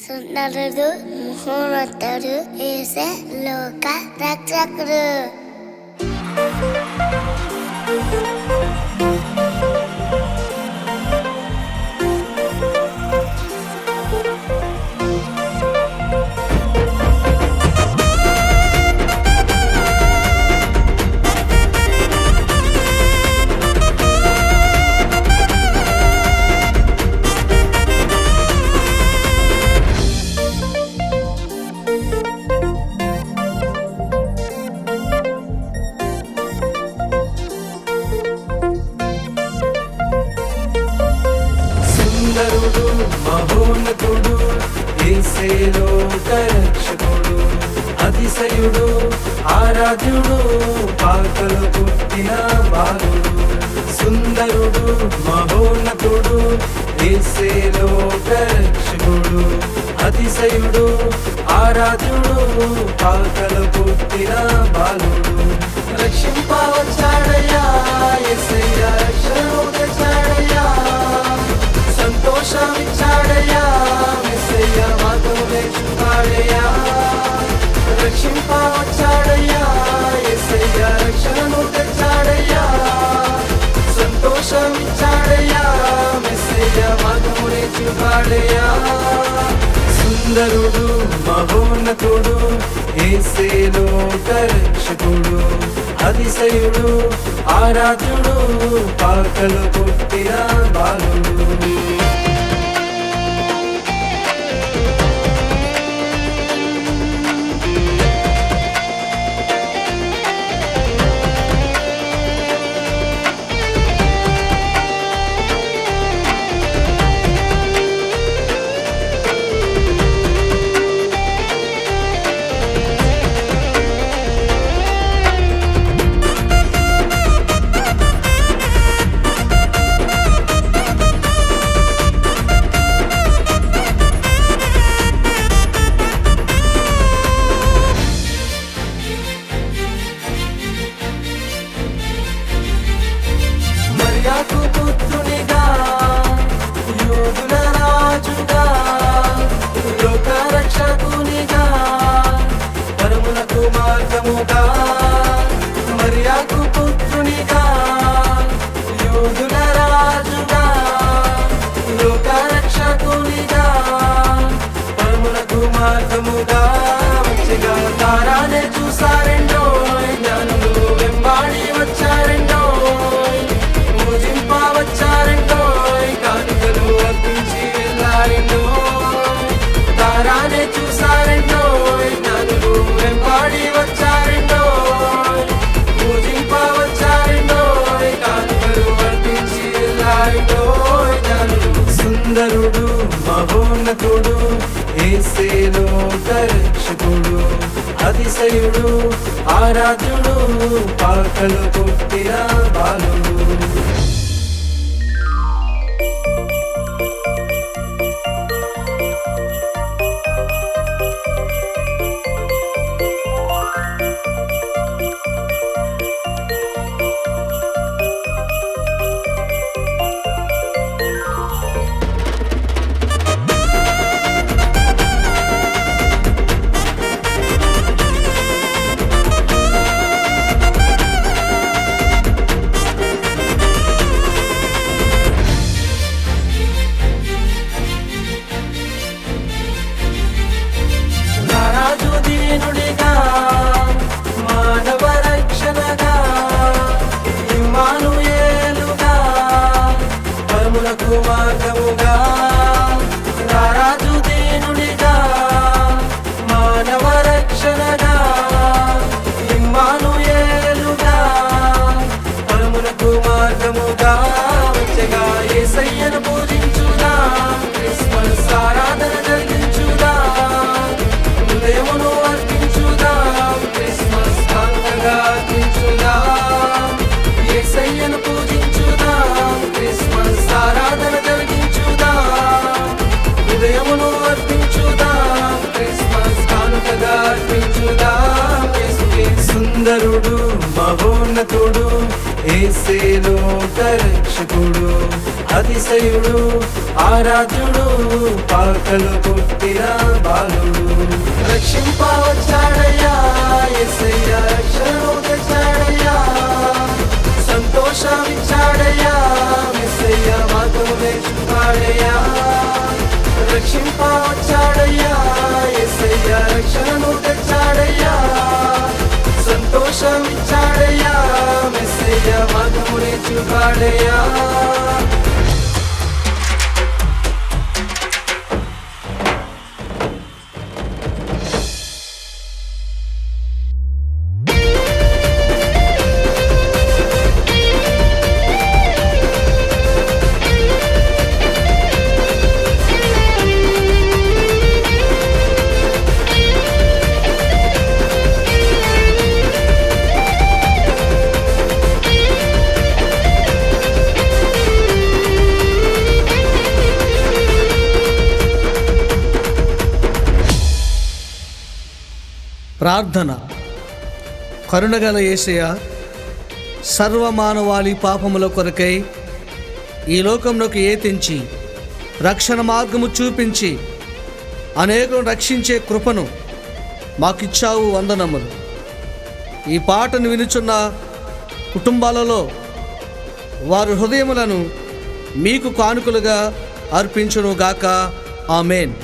సుందరుడు మహోన్నతుడు యేసే లోక రక్షకుడు. సుందరుడు మహోన్నతుడు యేసే లోక రక్షకుడు, అతిశయుడు ఆరాధ్యుడు పాకలు పుట్టిన బాలుడు. సుందరుడు మహోన్నతుడు యేసే లోక రక్షకుడు, అతిశయుడు ఆరాధ్యుడు పాకలు పుట్టిన బాలుడు. రక్షింపవచ్చాడయ్యా యేసయ్య, రక్షణను తెచ్చాడయ్యా, సంతోషమిచ్చాడయ్యా యేసయ్య, మాతోనే చూపాడయ్యా. రక్షింపవచ్చాడయ్యా యేసయ్య, రక్షణను తెచ్చాడయ్యా, సంతోషమిచ్చాడయ్యా యేసయ్య, మాతోనే చూపాడయ్యా. సుందరుడు మహోన్నతుడు యేసే లోక రక్షకుడు, అతిశయుడు ఆరాధ్యుడు పాకలు పుట్టిన బాలుడు. మరియకు పుత్రునిగా, యూదుల రాజుగా, లోక రక్షకునిగా, పరములకు మార్గముగా. మరియకు పుత్రునిగా, యూదుల రాజుగా, లోక రక్షకునిగా, పరములకు మార్గముగా. మంచిగా తారానే చూసారెండో, జ్ఞానులు వెంబాడి వచ్చారెండో, వచ్చారండోయ్, కానుకలు అర్పించి వెళ్ళారండోయ్. తారానే చూసారండోయ్, జ్ఞానులు వెంబాడి వచ్చారండోయ్, పూజింపవచ్చారండోయ్, కానుకలు అర్పించి వెళ్ళారండోయ్ జ్ఞానులు. సుందరుడు మహోన్నతుడు యేసే లోక రక్షకుడు, అతిశయుడు ఆరాధ్యుడు పాకలు పుట్టిన బాలుడు. రాజు దీనుడిగా, మానవ రక్షణగా, ఇమ్మానుయేలుగా, పరములకు మార్గముగా. రాజు దీనుడిగా, మానవ రక్షణగా, ఇమ్మానుయేలుగా, పరములకు మార్గముగా. వచ్చగా యేసయ్యను పూజించుదా, క్రిస్మస్ ఆరాధన జరిగించుదా, దేవును అర్పించుదాం, క్రిస్మస్ కానుకగా అర్పించుదాం. యేసయ్యను పూజించుదాం, క్రిస్మస్ ఆరాధన జరిగించుదాం, అతిశయుడు ఆరాధ్యుడు పాకలు పుట్టిన బాలుడు రక్షింప వచ్చాడయ్యా యేసయ్య రక్షణను తెచ్చాడయ్యా సంతోషమిచ్చాడయ్యా యేసయ్య మార్గము నేర్చుపాడయ్యా రక్షింప వచ్చాడయ్యా యేసయ్య రక్షణను తెచ్చాడయ్యా సంతోషమిచ్చాడయ్యా యేసయ్య మార్గము నేర్చుపాడయ్యా ప్రార్థన. కరుణగల యేసయ్య, సర్వమానవాళి పాపముల కొరకై ఈ లోకంలోకి ఏతించి రక్షణ మార్గము చూపించి అనేకులను రక్షించే కృపను మాకిచ్చావు, వందనములు. ఈ పాటను వినుచున్న కుటుంబాలలో వారి హృదయములను మీకు కానుకలుగా అర్పించును గాక. ఆమేన్.